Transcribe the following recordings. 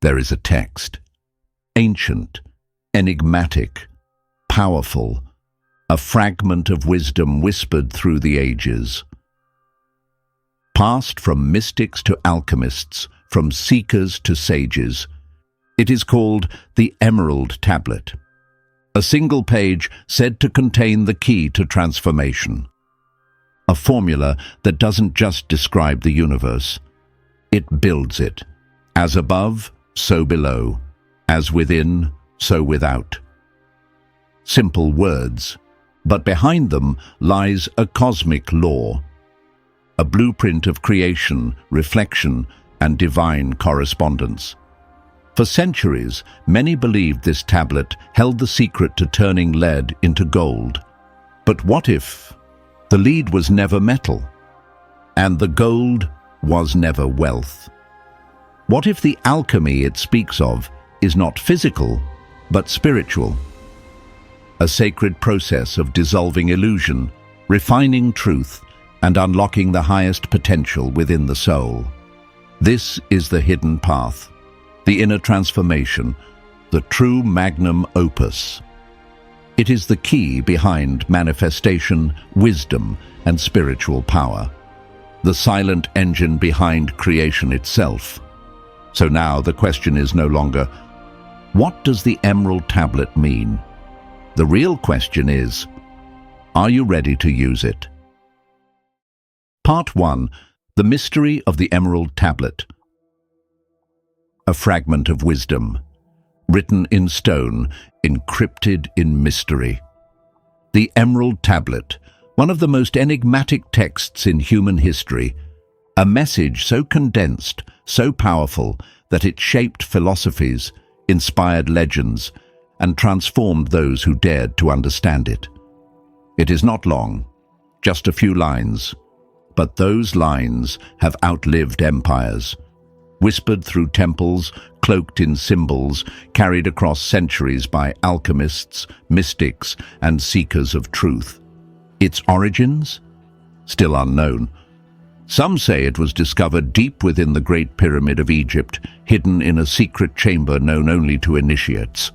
there is a text. Ancient, enigmatic, powerful, a fragment of wisdom whispered through the ages. Passed from mystics to alchemists, from seekers to sages, it is called the Emerald Tablet. A single page said to contain the key to transformation. A formula that doesn't just describe the universe, it builds it. As above, so below. As within, so without. Simple words, but behind them lies a cosmic law, a blueprint of creation, reflection, and divine correspondence. For centuries, many believed this tablet held the secret to turning lead into gold. But what if the lead was never metal, and the gold was never wealth? What if the alchemy it speaks of is not physical, but spiritual? A sacred process of dissolving illusion, refining truth, and unlocking the highest potential within the soul. This is the hidden path, the inner transformation, the true magnum opus. It is the key behind manifestation, wisdom, and spiritual power, the silent engine behind creation itself. So now the question is no longer, what does the Emerald Tablet mean? The real question is, are you ready to use it? Part 1. The Mystery of the Emerald Tablet. A fragment of wisdom, written in stone, encrypted in mystery. The Emerald Tablet, one of the most enigmatic texts in human history, a message so condensed, so powerful, that it shaped philosophies, inspired legends, and transformed those who dared to understand it. It is not long, just a few lines, but those lines have outlived empires, whispered through temples, cloaked in symbols, carried across centuries by alchemists, mystics, and seekers of truth. Its origins? Still unknown. Some say it was discovered deep within the Great Pyramid of Egypt, hidden in a secret chamber known only to initiates.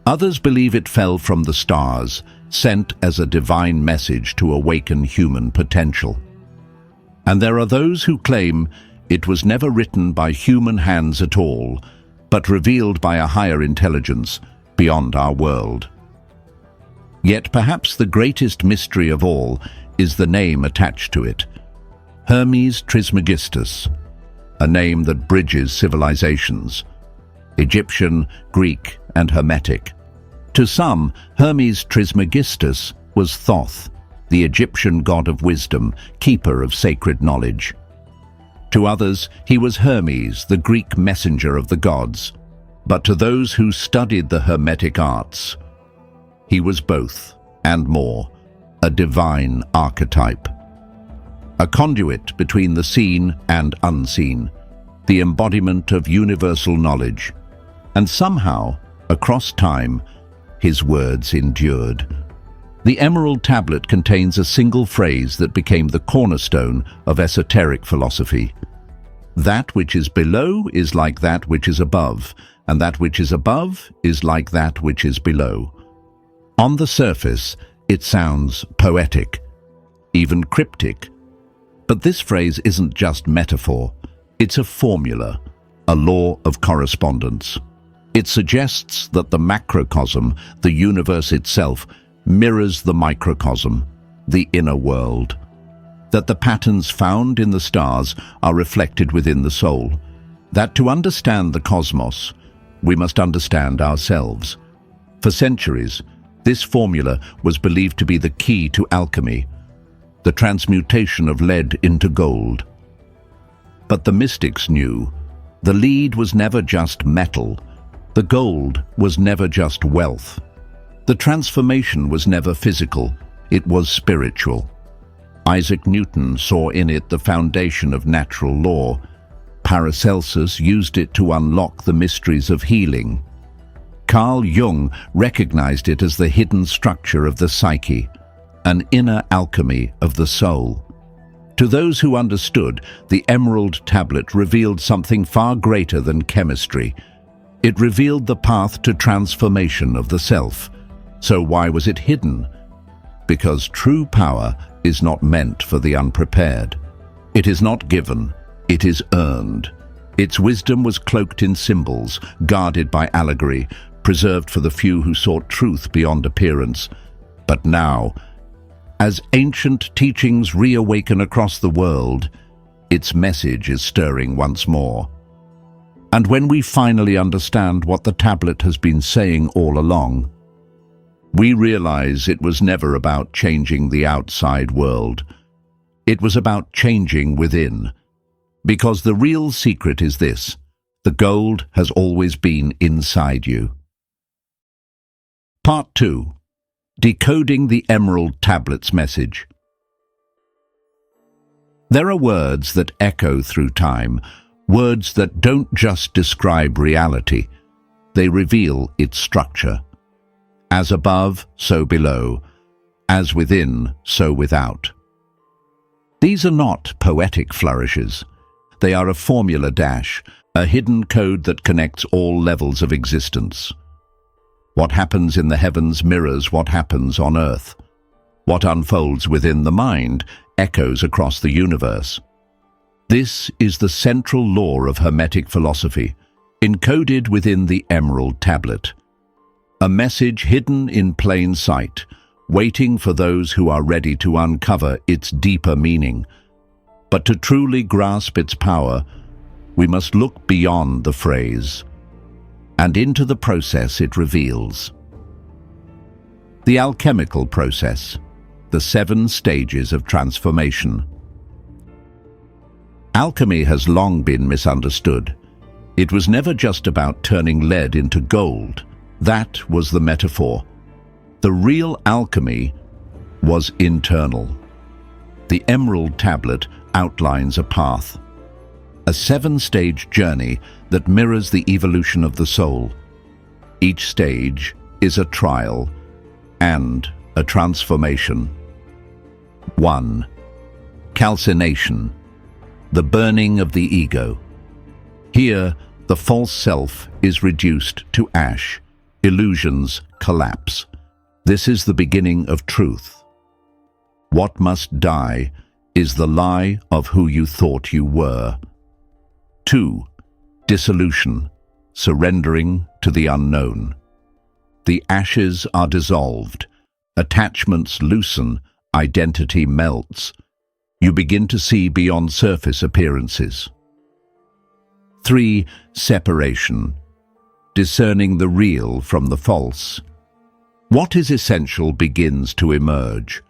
Others believe it fell from the stars, sent as a divine message to awaken human potential. And there are those who claim it was never written by human hands at all, but revealed by a higher intelligence beyond our world. Yet perhaps the greatest mystery of all is the name attached to it. Hermes Trismegistus, a name that bridges civilizations, Egyptian, Greek, and Hermetic. To some, Hermes Trismegistus was Thoth, the Egyptian god of wisdom, keeper of sacred knowledge. To others, he was Hermes, the Greek messenger of the gods. But to those who studied the Hermetic arts, he was both, and more, a divine archetype. A conduit between the seen and unseen, the embodiment of universal knowledge. And somehow, across time, his words endured. The Emerald Tablet contains a single phrase that became the cornerstone of esoteric philosophy. That which is below is like that which is above, and that which is above is like that which is below. On the surface, it sounds poetic, even cryptic. But this phrase isn't just metaphor. It's a formula, a law of correspondence. It suggests that the macrocosm, the universe itself, mirrors the microcosm, the inner world. That the patterns found in the stars are reflected within the soul. That to understand the cosmos, we must understand ourselves. For centuries, this formula was believed to be the key to alchemy, the transmutation of lead into gold. But the mystics knew the lead was never just metal, the gold was never just wealth. The transformation was never physical, it was spiritual. Isaac Newton saw in it the foundation of natural law. Paracelsus used it to unlock the mysteries of healing. Carl Jung recognized it as the hidden structure of the psyche, an inner alchemy of the soul. To those who understood, the Emerald Tablet revealed something far greater than chemistry, It revealed the path to transformation of the self. So why was it hidden? Because true power is not meant for the unprepared. It is not given, it is earned. Its wisdom was cloaked in symbols, guarded by allegory, preserved for the few who sought truth beyond appearance. But now, as ancient teachings reawaken across the world, its message is stirring once more. And when we finally understand what the tablet has been saying all along, we realize it was never about changing the outside world. It was about changing within. Because the real secret is this: the gold has always been inside you. Part 2. Decoding the Emerald Tablet's message. There are words that echo through time, words that don't just describe reality, they reveal its structure. As above, so below. As within, so without. These are not poetic flourishes. They are a formula dash, a hidden code that connects all levels of existence. What happens in the heavens mirrors what happens on earth. What unfolds within the mind echoes across the universe. This is the central law of Hermetic philosophy, encoded within the Emerald Tablet. A message hidden in plain sight, waiting for those who are ready to uncover its deeper meaning. But to truly grasp its power, we must look beyond the phrase and into the process it reveals. The alchemical process, the 7 stages of transformation. Alchemy has long been misunderstood. It was never just about turning lead into gold. That was the metaphor. The real alchemy was internal. The Emerald Tablet outlines a path, a 7-stage journey that mirrors the evolution of the soul. Each stage is a trial and a transformation. 1. Calcination, the burning of the ego. Here, the false self is reduced to ash. Illusions collapse. This is the beginning of truth. What must die is the lie of who you thought you were. 2. Dissolution, surrendering to the unknown. The ashes are dissolved, attachments loosen, identity melts. You begin to see beyond surface appearances. 3. Separation, discerning the real from the false. What is essential begins to emerge.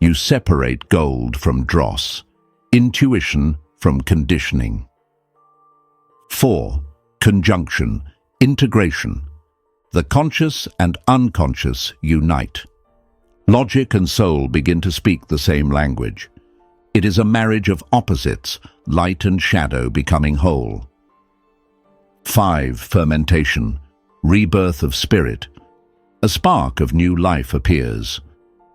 You separate gold from dross, intuition from conditioning. 4. Conjunction, integration. The conscious and unconscious unite. Logic and soul begin to speak the same language. It is a marriage of opposites, light and shadow becoming whole. 5. Fermentation, rebirth of spirit. A spark of new life appears.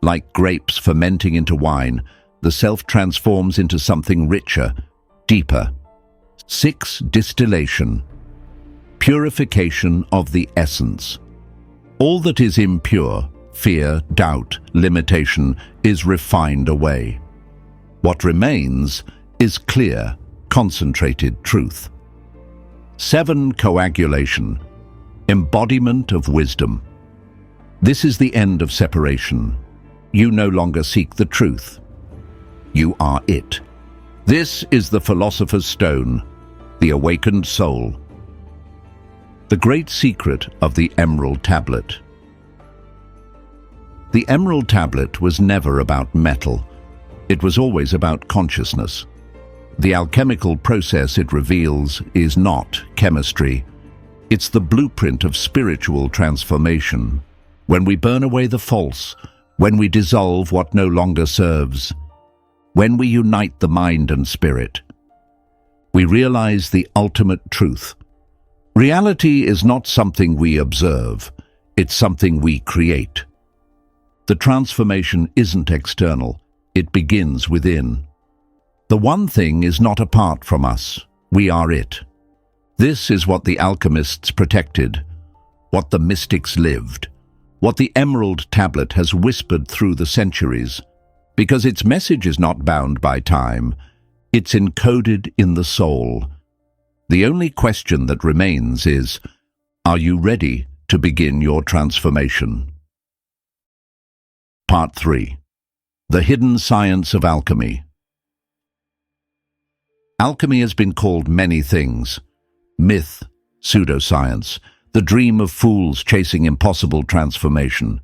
Like grapes fermenting into wine, the self transforms into something richer, deeper. 6. Distillation, purification of the essence. All that is impure, fear, doubt, limitation, is refined away. What remains is clear, concentrated truth. 7. Coagulation, embodiment of wisdom. This is the end of separation. You no longer seek the truth. You are it. This is the Philosopher's Stone, the awakened soul. The great secret of the Emerald Tablet. The Emerald Tablet was never about metal. It was always about consciousness. The alchemical process it reveals is not chemistry. It's the blueprint of spiritual transformation. When we burn away the false, when we dissolve what no longer serves, when we unite the mind and spirit, we realize the ultimate truth. Reality is not something we observe, it's something we create. The transformation isn't external, it begins within. The one thing is not apart from us, we are it. This is what the alchemists protected, what the mystics lived, what the Emerald Tablet has whispered through the centuries, because its message is not bound by time, it's encoded in the soul. The only question that remains is, are you ready to begin your transformation? Part 3. The Hidden Science of Alchemy. Alchemy has been called many things: myth, pseudoscience, the dream of fools chasing impossible transformation.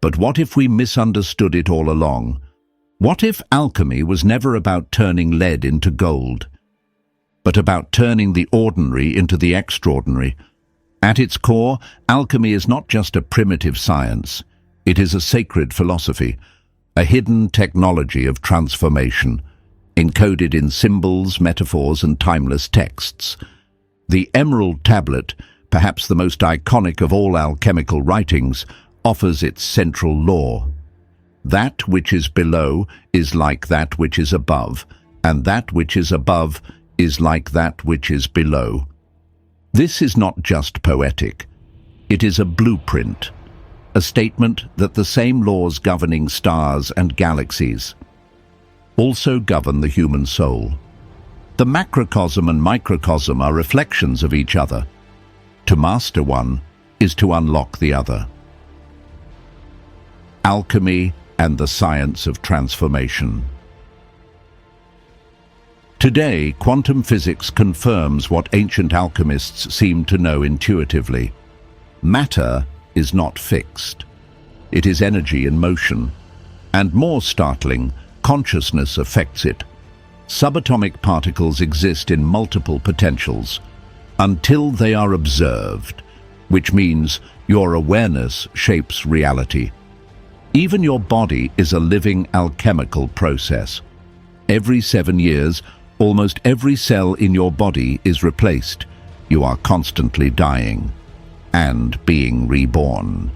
But what if we misunderstood it all along? What if alchemy was never about turning lead into gold, but about turning the ordinary into the extraordinary? At its core, alchemy is not just a primitive science. It is a sacred philosophy, a hidden technology of transformation, encoded in symbols, metaphors, and timeless texts. The Emerald Tablet, perhaps the most iconic of all alchemical writings, offers its central law. That which is below is like that which is above, and that which is above is like that which is below. This is not just poetic. It is a blueprint, a statement that the same laws governing stars and galaxies also govern the human soul. The macrocosm and microcosm are reflections of each other. To master one is to unlock the other. Alchemy and the science of transformation. Today, quantum physics confirms what ancient alchemists seemed to know intuitively. Matter is not fixed. It is energy in motion. And more startling, consciousness affects it. Subatomic particles exist in multiple potentials until they are observed, which means your awareness shapes reality. Even your body is a living alchemical process. Every 7 years, almost every cell in your body is replaced. You are constantly dying and being reborn.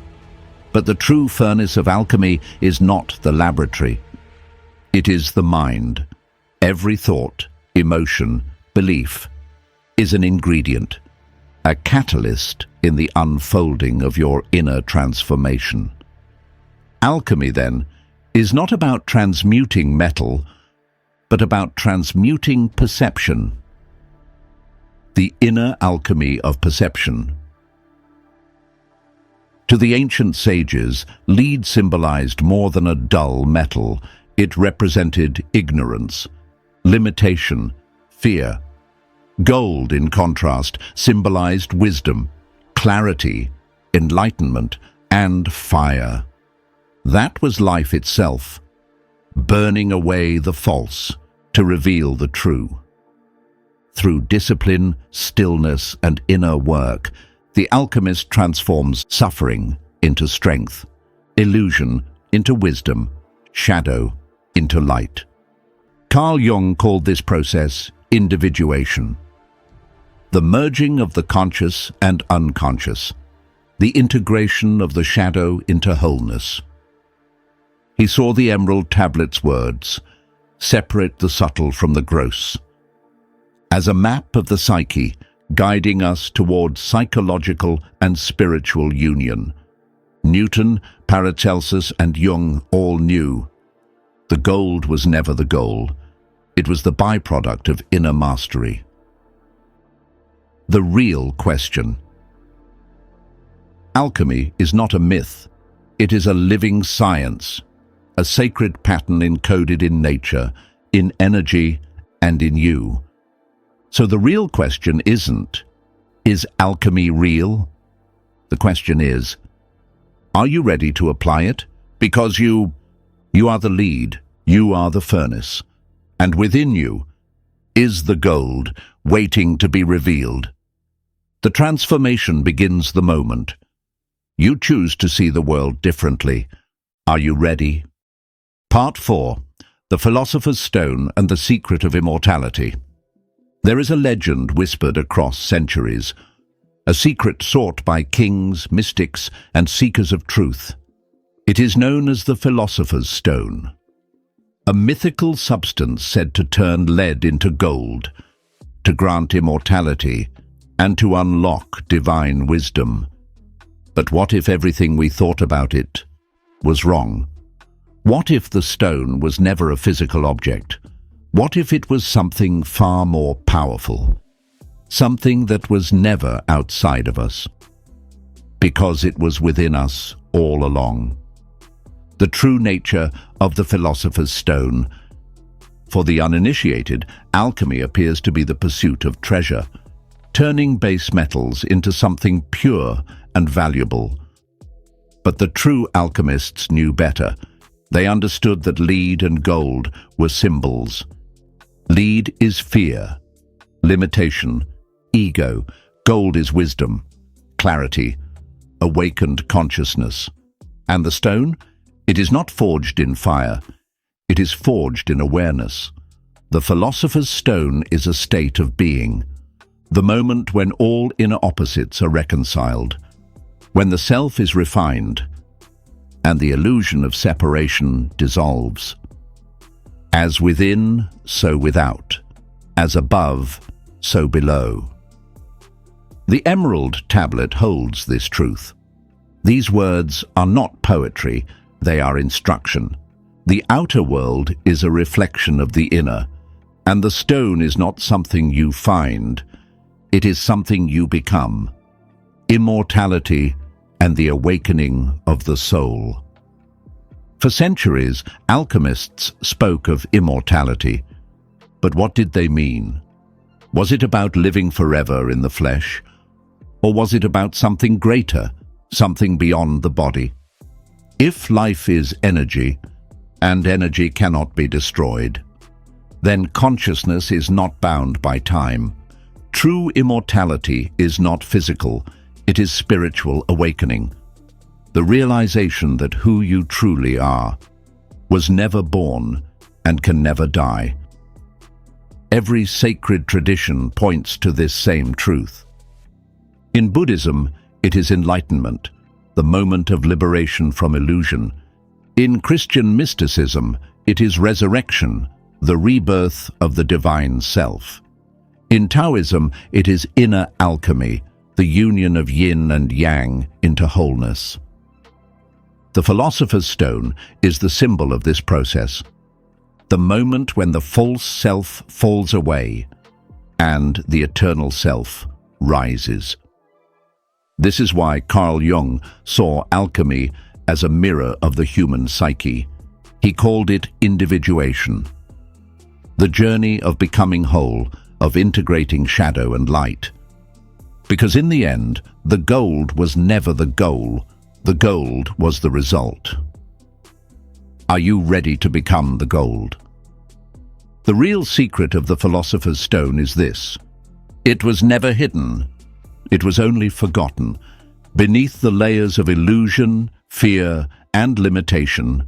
But the true furnace of alchemy is not the laboratory. It is the mind. Every thought, emotion, belief is an ingredient, a catalyst in the unfolding of your inner transformation. Alchemy, then, is not about transmuting metal, but about transmuting perception. The inner alchemy of perception. To the ancient sages, lead symbolized more than a dull metal. It represented ignorance, limitation, fear. Gold, in contrast, symbolized wisdom, clarity, enlightenment, and fire. That was life itself, burning away the false to reveal the true. Through discipline, stillness, and inner work, the alchemist transforms suffering into strength, illusion into wisdom, shadow into light. Carl Jung called this process individuation. The merging of the conscious and unconscious, the integration of the shadow into wholeness. He saw the Emerald Tablet's words, "Separate the subtle from the gross," as a map of the psyche, guiding us towards psychological and spiritual union. Newton, Paracelsus, and Jung all knew the gold was never the goal. It was the byproduct of inner mastery. The real question. Alchemy is not a myth. It is a living science, a sacred pattern encoded in nature, in energy, and in you. So the real question isn't, is alchemy real? The question is, are you ready to apply it? Because you are the lead, you are the furnace, and within you is the gold waiting to be revealed. The transformation begins the moment you choose to see the world differently. Are you ready? Part 4. The Philosopher's Stone and the Secret of Immortality. There is a legend whispered across centuries, a secret sought by kings, mystics, and seekers of truth. It is known as the Philosopher's Stone, a mythical substance said to turn lead into gold, to grant immortality, and to unlock divine wisdom. But what if everything we thought about it was wrong? What if the stone was never a physical object? What if it was something far more powerful? Something that was never outside of us, because it was within us all along. The true nature of the Philosopher's Stone. For the uninitiated, alchemy appears to be the pursuit of treasure, turning base metals into something pure and valuable. But the true alchemists knew better. They understood that lead and gold were symbols. Lead is fear, limitation, ego. Gold is wisdom, clarity, awakened consciousness. And the stone? It is not forged in fire. It is forged in awareness. The Philosopher's Stone is a state of being, the moment when all inner opposites are reconciled, when the self is refined and the illusion of separation dissolves. As within, so without. As above, so below. The Emerald Tablet holds this truth. These words are not poetry, they are instruction. The outer world is a reflection of the inner, and the stone is not something you find, it is something you become. Immortality and the awakening of the soul. For centuries, alchemists spoke of immortality. But what did they mean? Was it about living forever in the flesh? Or was it about something greater, something beyond the body? If life is energy, and energy cannot be destroyed, then consciousness is not bound by time. True immortality is not physical, it is spiritual awakening. The realization that who you truly are was never born and can never die. Every sacred tradition points to this same truth. In Buddhism, it is enlightenment, the moment of liberation from illusion. In Christian mysticism, it is resurrection, the rebirth of the divine self. In Taoism, it is inner alchemy, the union of yin and yang into wholeness. The Philosopher's Stone is the symbol of this process, the moment when the false self falls away and the eternal self rises. This is why Carl Jung saw alchemy as a mirror of the human psyche. He called it individuation, the journey of becoming whole, of integrating shadow and light. Because in the end, the gold was never the goal, the gold was the result. Are you ready to become the gold? The real secret of the Philosopher's Stone is this: it was never hidden, it was only forgotten. Beneath the layers of illusion, fear, and limitation,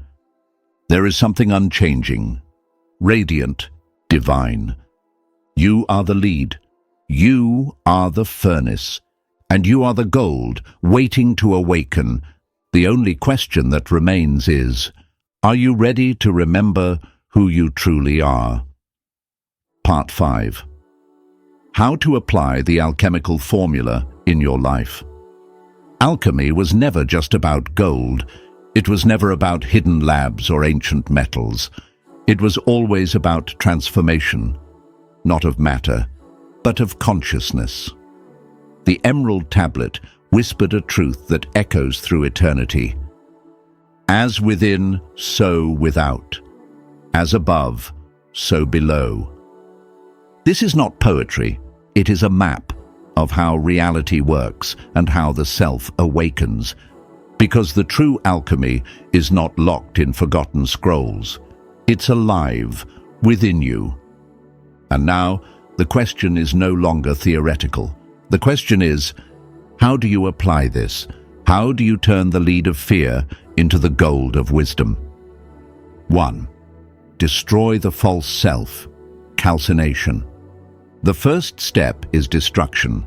there is something unchanging, radiant, divine. You are the lead, you are the furnace, and you are the gold waiting to awaken. The only question that remains is, are you ready to remember who you truly are? Part 5. How to apply the alchemical formula in your life. Alchemy was never just about gold. It was never about hidden labs or ancient metals. It was always about transformation, not of matter, but of consciousness. The Emerald Tablet whispered a truth that echoes through eternity. As within, so without. As above, so below. This is not poetry, it is a map of how reality works and how the self awakens. Because the true alchemy is not locked in forgotten scrolls. It's alive within you. And now, the question is no longer theoretical. The question is, how do you apply this? How do you turn the lead of fear into the gold of wisdom? 1. Destroy the false self. Calcination. The first step is destruction.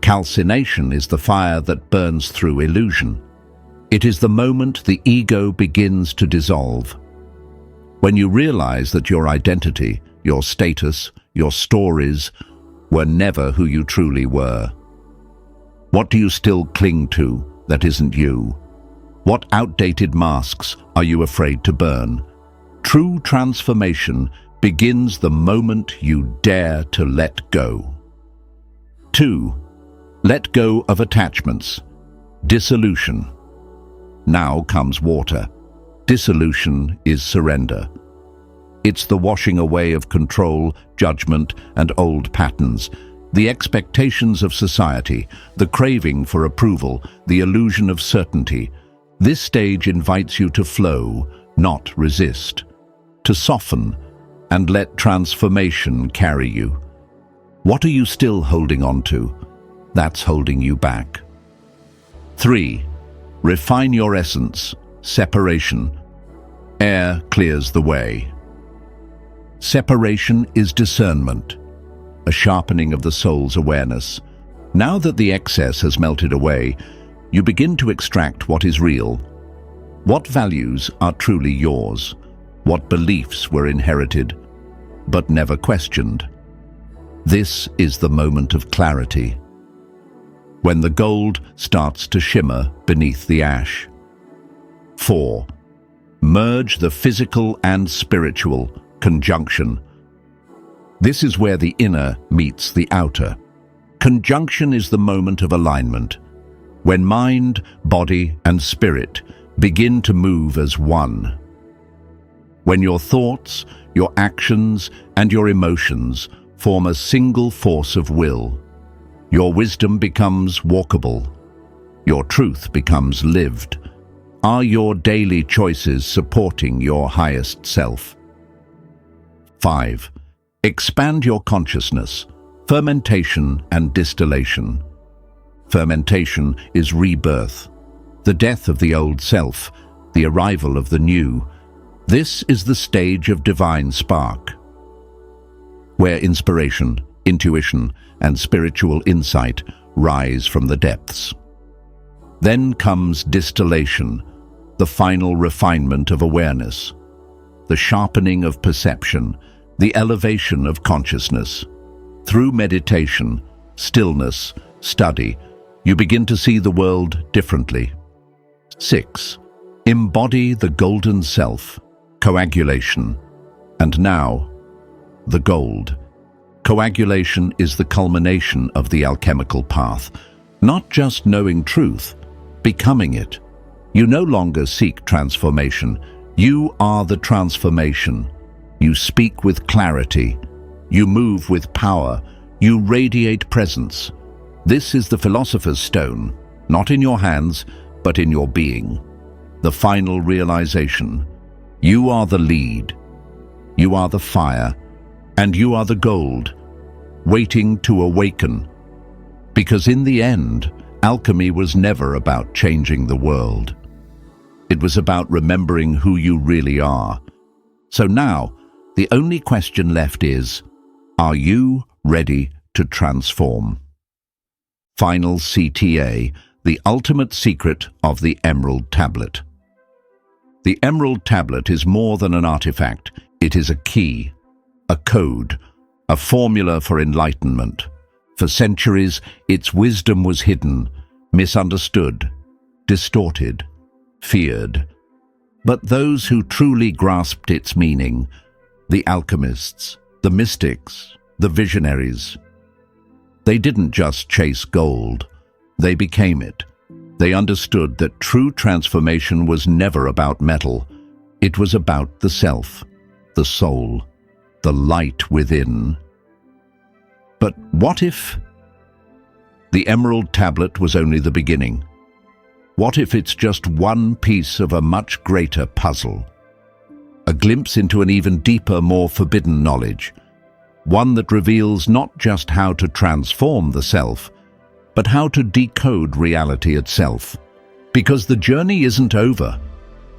Calcination is the fire that burns through illusion. It is the moment the ego begins to dissolve. When you realize that your identity, your status, your stories, were never who you truly were. What do you still cling to that isn't you? What outdated masks are you afraid to burn? True transformation begins the moment you dare to let go. 2. Let go of attachments. Dissolution. Now comes water. Dissolution is surrender. It's the washing away of control, judgment, and old patterns, the expectations of society, the craving for approval, the illusion of certainty. This stage invites you to flow, not resist, to soften, and let transformation carry you. What are you still holding on to? That's holding you back. 3. Refine your essence. Separation. Air clears the way. Separation is discernment, a sharpening of the soul's awareness. Now that the excess has melted away, you begin to extract what is real. What values are truly yours? What beliefs were inherited, but never questioned? This is the moment of clarity, when the gold starts to shimmer beneath the ash. 4. Merge the physical and spiritual. Conjunction. This is where the inner meets the outer. Conjunction is the moment of alignment, when mind, body, and spirit begin to move as one. When your thoughts, your actions, and your emotions form a single force of will, your wisdom becomes walkable. Your truth becomes lived. Are your daily choices supporting your highest self? 5. Expand your consciousness. Fermentation and distillation. Fermentation is rebirth, the death of the old self, the arrival of the new. This is the stage of divine spark, where inspiration, intuition, and spiritual insight rise from the depths. Then comes distillation, the final refinement of awareness, the sharpening of perception, the elevation of consciousness. Through meditation, stillness, study, you begin to see the world differently. 6. Embody the golden self. Coagulation. And now, the gold. Coagulation is the culmination of the alchemical path. Not just knowing truth, becoming it. You no longer seek transformation. You are the transformation. You speak with clarity. You move with power. You radiate presence. This is the Philosopher's Stone, not in your hands, but in your being. The final realization. You are the lead. You are the fire. And you are the gold, waiting to awaken. Because in the end, alchemy was never about changing the world. It was about remembering who you really are. So now, the only question left is, are you ready to transform? Final CTA, the ultimate secret of the Emerald Tablet. The Emerald Tablet is more than an artifact. It is a key, a code, a formula for enlightenment. For centuries, its wisdom was hidden, misunderstood, distorted, feared. But those who truly grasped its meaning, the alchemists, the mystics, the visionaries, they didn't just chase gold, they became it. They understood that true transformation was never about metal. It was about the self, the soul, the light within. But what if the Emerald Tablet was only the beginning? What if it's just one piece of a much greater puzzle? A glimpse into an even deeper, more forbidden knowledge. One that reveals not just how to transform the self, but how to decode reality itself. Because the journey isn't over.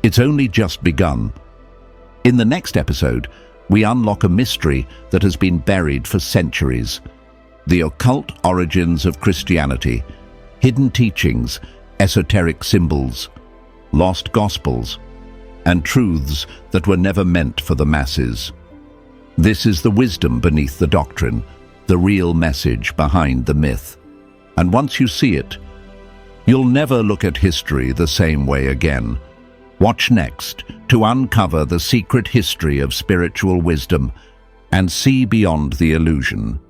It's only just begun. In the next episode, we unlock a mystery that has been buried for centuries. The occult origins of Christianity, hidden teachings, esoteric symbols, lost gospels, and truths that were never meant for the masses. This is the wisdom beneath the doctrine, the real message behind the myth. And once you see it, you'll never look at history the same way again. Watch next to uncover the secret history of spiritual wisdom and see beyond the illusion.